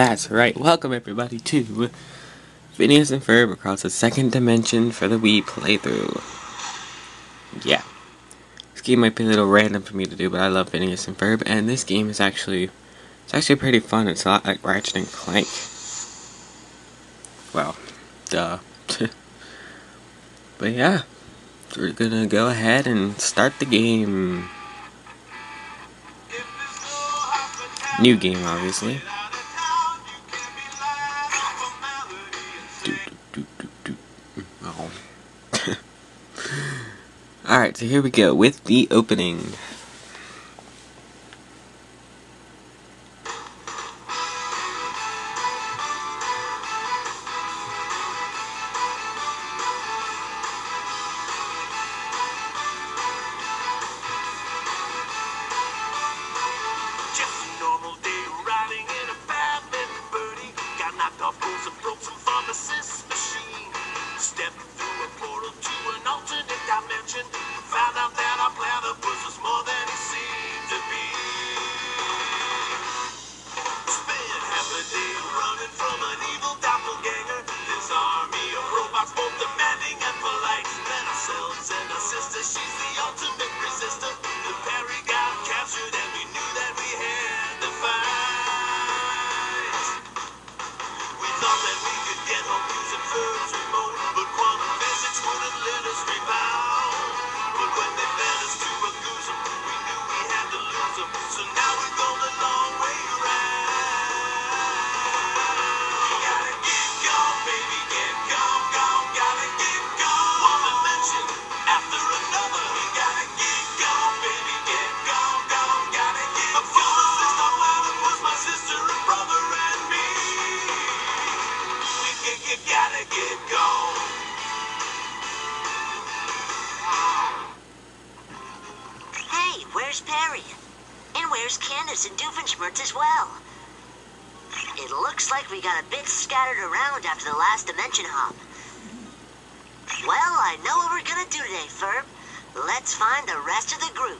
That's right. Welcome everybody to Phineas and Ferb across the second dimension for the Wii playthrough. Yeah. This game might be a little random for me to do, but I love Phineas and Ferb, and this game is actually pretty fun. It's a lot like Ratchet and Clank. Well, duh. But yeah, we're gonna go ahead and start the game. New game, obviously. Oh. Alright, so here we go with the opening. Found out that our planet was more than it seemed to be. Spent half a day running from an evil doppelganger. This army of robots, both demanding and polite. Then ourselves and our sister, she's the ultimate resistor. The Perry got captured and we knew that we had to fight. We thought that we could get home using Ferb's remote, but quantum physics wouldn't let us rebound. When they fed us to a goose, we knew we had to lose them. So now we're going a long way around. We gotta get gone, baby, get gone, gone. Gotta get gone. One dimension after another. We gotta get gone, baby, get gone, gone. Gotta get gone. Before the first our planet was my sister and brother and me. We gotta get gone. Where's Perry? And where's Candace and Doofenshmirtz as well? It looks like we got a bit scattered around after the last dimension hop. Well, I know what we're gonna do today, Ferb. Let's find the rest of the group.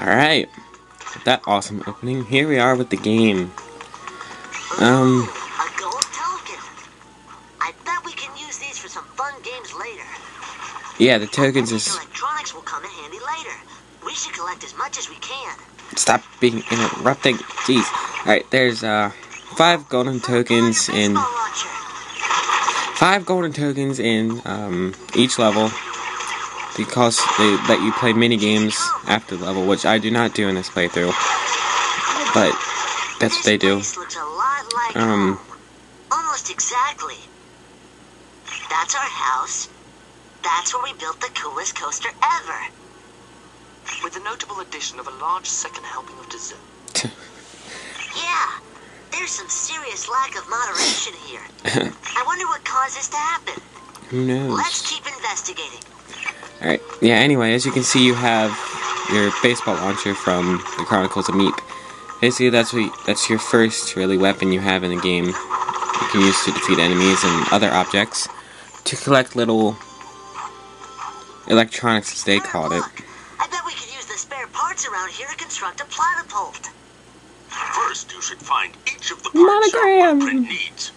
Alright. With that awesome opening, here we are with the game. Ooh, a gold token. I bet we can use these for some fun games later. Yeah, the tokens is... Electronics will come in handy later. We should collect as much as we can. Stop being interrupting. Jeez. Alright, there's 5 golden tokens in... 5 golden tokens in each level. Because they let you play mini games after the level, which I do not do in this playthrough. But that's what they do. This looks a lot like home. Almost exactly. That's our house. That's where we built the coolest coaster ever. With the notable addition of a large second helping of dessert. Yeah, there's some serious lack of moderation here. I wonder what caused this to happen. Who knows? Let's keep investigating. Alright, yeah, anyway, as you can see, you have your baseball launcher from the Chronicles of Meep. Basically, that's your first, really, weapon you have in the game. You can use to defeat enemies and other objects. To collect little... electronics, as they called it. I bet we could use the spare parts around here to construct a platypult. First, you should find each of the parts our blueprint needs.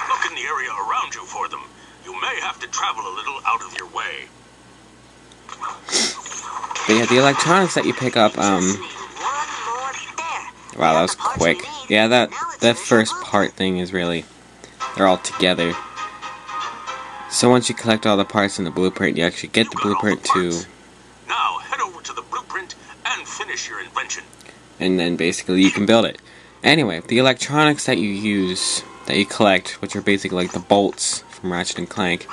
Look in the area around you for them. You may have to travel a little out of your way. But yeah, the electronics that you pick up, wow, that was quick. Yeah, that first part thing is really, they're all together. So once you collect all the parts in the blueprint, you actually get the blueprint to... Now head over to the blueprint and finish your invention. And then basically you can build it. Anyway, the electronics that you use, that you collect, which are basically like the bolts from Ratchet and Clank,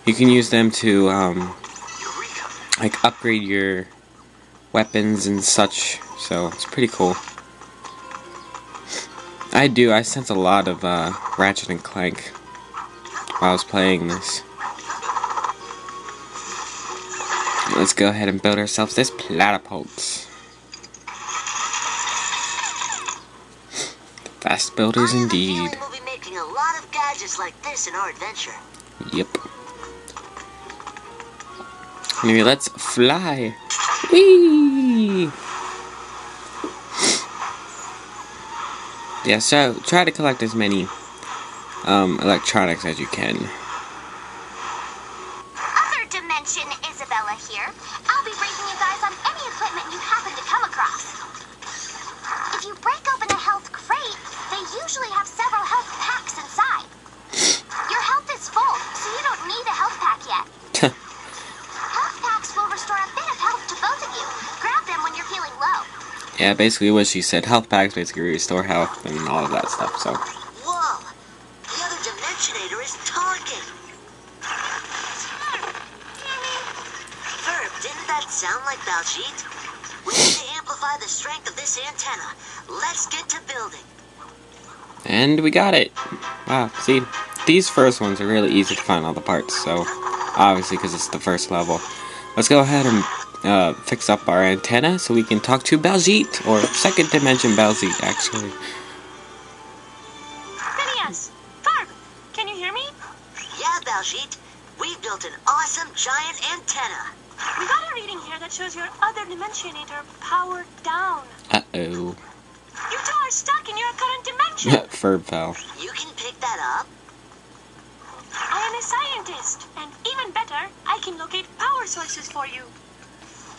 you can use them to, like upgrade your weapons and such. So it's pretty cool. I sense a lot of Ratchet and Clank while I was playing this. Let's go ahead and build ourselves this platypult. Fast builders indeed. We'll be making a lot of gadgets like this in our adventure. Yep. Anyway, let's fly. Whee! yeah, so try to collect as many electronics as you can. Other Dimension Isabella here. I'll be briefing you guys on any equipment you happen to come across. If you break open a health crate, they usually have several health packs inside. Your health is full, so you don't need a health pack yet. Health packs will restore a bit of health to both of you. Grab them when you're feeling low. Yeah, basically what she said. Health packs basically restore health and all of that stuff, so. Whoa! The other Dimensionator is talking! Ferb, didn't that sound like Baljeet? We need to amplify the strength of this antenna. Let's get to building. And we got it! Wow, see, these first ones are really easy to find all the parts, so obviously because it's the first level. Let's go ahead and fix up our antenna so we can talk to Baljeet, or second dimension Baljeet, actually. Phineas! Ferb! Can you hear me? Yeah, Baljeet. We've built an awesome giant antenna. We got a reading here that shows your other Dimensionator powered down. Uh-oh. You two are stuck in your current dimension. Ferb fell. You can pick that up? I am a scientist, and even better, I can locate power sources for you.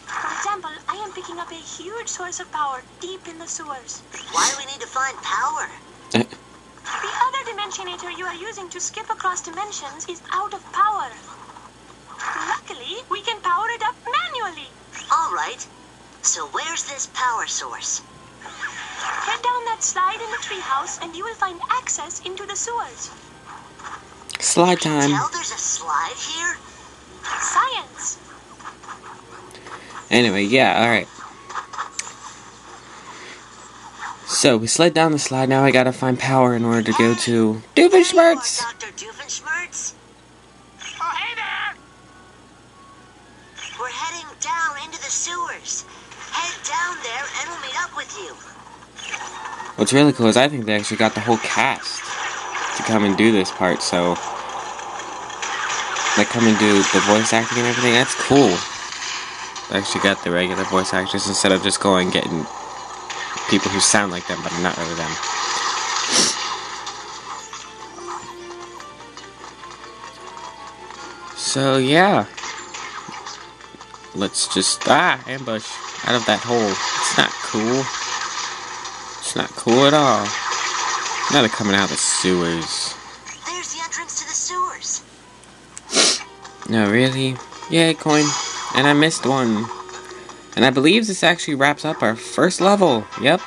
For example, I am picking up a huge source of power deep in the sewers. Why do we need to find power? The other Dimensionator you are using to skip across dimensions is out of power. Luckily, we can power it up manually. All right. So where's this power source? Head down that slide in the treehouse, and you will find access into the sewers. Slide time. Tell there's a slide here? Science. Anyway, yeah, alright. So, we slid down the slide, now I gotta find power in order to go to Doofenshmirtz! Dr. Doofenshmirtz? Oh, hey there! We're heading down into the sewers. Head down there and we'll meet up with you. What's really cool is I think they actually got the whole cast to come and do this part, so like come and do the voice acting and everything. That's cool. They actually got the regular voice actors instead of just going getting people who sound like them but are not really them. So yeah, let's just ambush out of that hole. It's not cool. It's not cool at all. Now they're coming out of the sewers. There's the entrance to the sewers. No, really? Yay, coin. And I missed one. And I believe this actually wraps up our first level. Yep.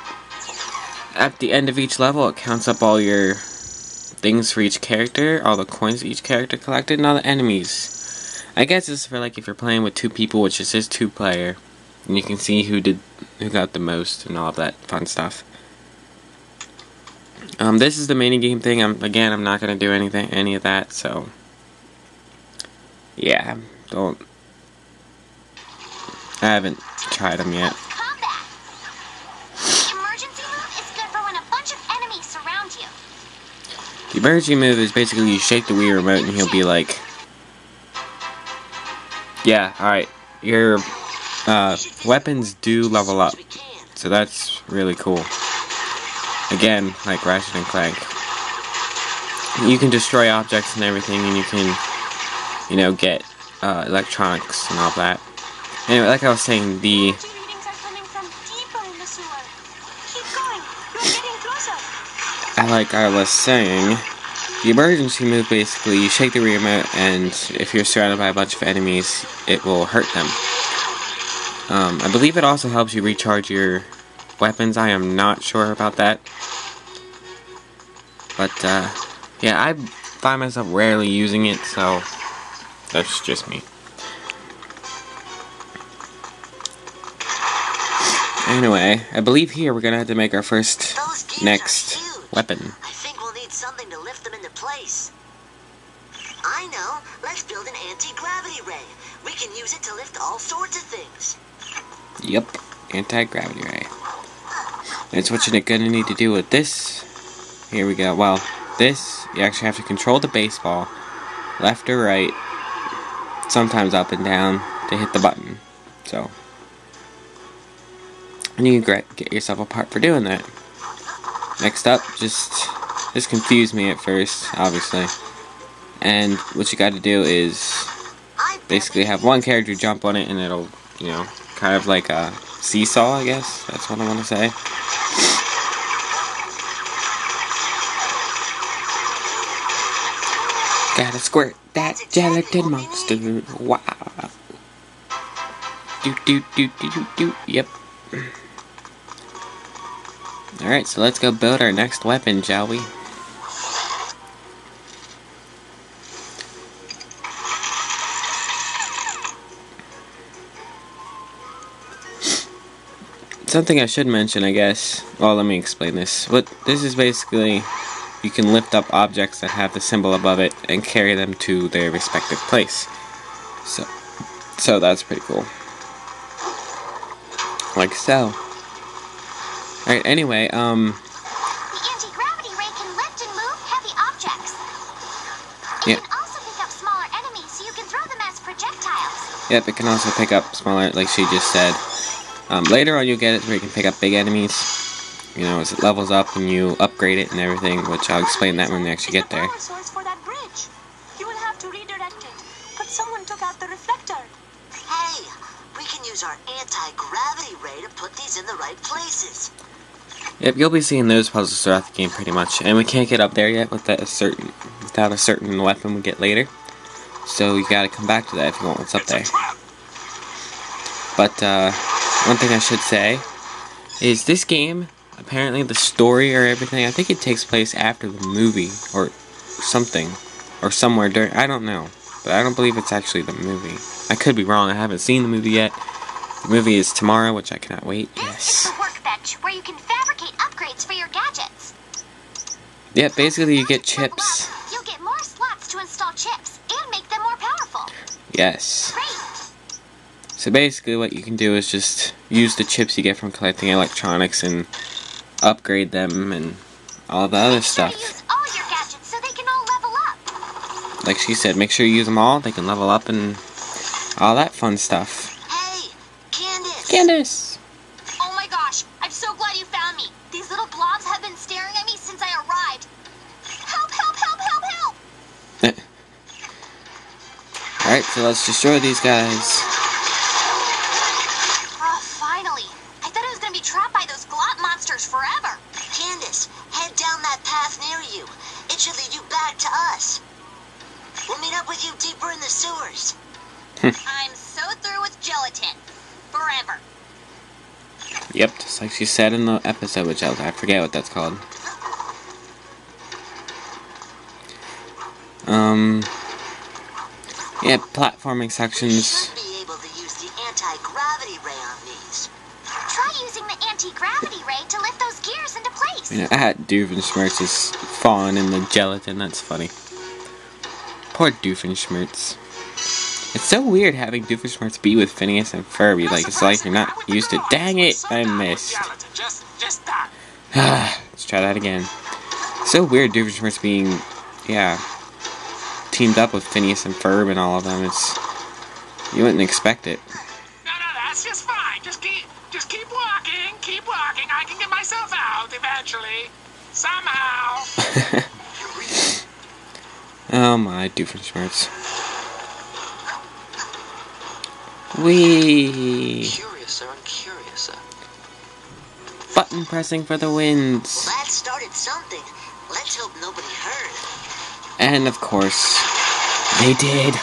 At the end of each level, it counts up all your things for each character, all the coins that each character collected, and all the enemies. I guess this is for like if you're playing with two people, which this is 2-player, and you can see who got the most and all of that fun stuff. This is the mini game thing. I'm not gonna do any of that. So yeah, I haven't tried them yet. Combat. The emergency move is good for when a bunch of enemies surround you. The emergency move is basically you shake the Wii remote and he'll be like, yeah, alright, your weapons do level up, so that's really cool. Again, like Ratchet and Clank, you can destroy objects and everything, and you can, you know, get electronics and all that. Anyway, like I was saying, the Energy readings are coming from deeper in the sewer. Keep going. You're getting closer. like I was saying, the emergency move basically you shake the remote, and if you're surrounded by a bunch of enemies, it will hurt them. I believe it also helps you recharge your weapons. I am not sure about that. But, yeah, I find myself rarely using it, so that's just me. Anyway, I believe here we're gonna have to make our first Those gears next are huge. weapon. I think we'll need something to lift them into place. I know. Let's build an anti-gravity ray. We can use it to lift all sorts of things. Yep, anti-gravity ray. That's what you're gonna need to do with this. Here we go. Well, this, you actually have to control the baseball, left or right, sometimes up and down, to hit the button. So, and you get yourself a part for doing that. Next up, this confused me at first, obviously. And what you got to do is basically have one character jump on it, and it'll, you know, kind of like a seesaw, I guess. That's what I want to say. Gotta squirt that gelatin monster. Wow. Do. Yep. Alright, so let's go build our next weapon, shall we? Something I should mention, I guess. Well, let me explain this. This is basically, you can lift up objects that have the symbol above it and carry them to their respective place. So that's pretty cool. Like so. Alright, anyway, The anti-gravity ray can lift and move heavy objects. It can also pick up smaller enemies, so you can throw them as projectiles. Yep, it can also pick up smaller, like she just said. Later on you'll get it where you can pick up big enemies. You know, as it levels up and you upgrade it and everything, which I'll explain that when we actually get there. Source for that bridge. You will have to redirect it, but someone took out the reflector. Hey, we can use our anti-gravity ray to put these in the right places. Yep, you'll be seeing those puzzles throughout the game pretty much. And we can't get up there yet without a certain weapon we get later. So you gotta come back to that if you want what's up there. But, one thing I should say is this game, apparently the story or everything, I think it takes place after the movie or something. Or somewhere during, I don't know. But I don't believe it's actually the movie. I could be wrong, I haven't seen the movie yet. The movie is tomorrow, which I cannot wait. This is the workbench where you can fabricate upgrades for your gadgets. Yeah, basically you get chips. You'll get more slots to install chips and make them more powerful. Yes. Great. So basically what you can do is just use the chips you get from collecting electronics and upgrade them and all the other stuff. Use all your gadgets so they can all level up. Like she said, make sure you use them all, they can level up and all that fun stuff. Hey, Candace! Candace! Oh my gosh, I'm so glad you found me. These little blobs have been staring at me since I arrived. Help, help, help, help, help! Alright, so let's destroy these guys. Oh, finally. I thought I was going to be trapped by those glop monsters forever. Candace, head down that path near you. It should lead you back to us. We'll meet up with you deeper in the sewers. I'm so through with gelatin. Forever. Yep, just like she said in the episode, which I forget what that's called. Yeah, platforming We sections. should be able to use the anti-gravity ray on these. Try using the anti-gravity ray to lift those gears into place. You know, Doofenshmirtz is falling in the gelatin, that's funny. Poor Doofenshmirtz. It's so weird having Doofenshmirtz be with Phineas and Ferb. Like, it's like you're not used to. Dang it, I missed. Just that. Let's try that again. So weird Doofenshmirtz being, yeah, teamed up with Phineas and Ferb and all of them. You wouldn't expect it. No, that's just fine. Just keep walking. I can get myself out eventually. Somehow. Oh my, Doofenshmirtz. Whee! Curiouser and curiouser. Button pressing for the wins. That started something. Let's hope nobody heard. And of course, they did.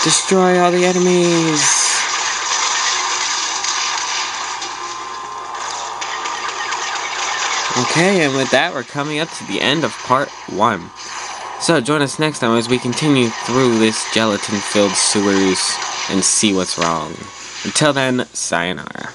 Destroy all the enemies. Okay, and with that, we're coming up to the end of part 1. So join us next time as we continue through this gelatin-filled sewers and see what's wrong. Until then, sayonara.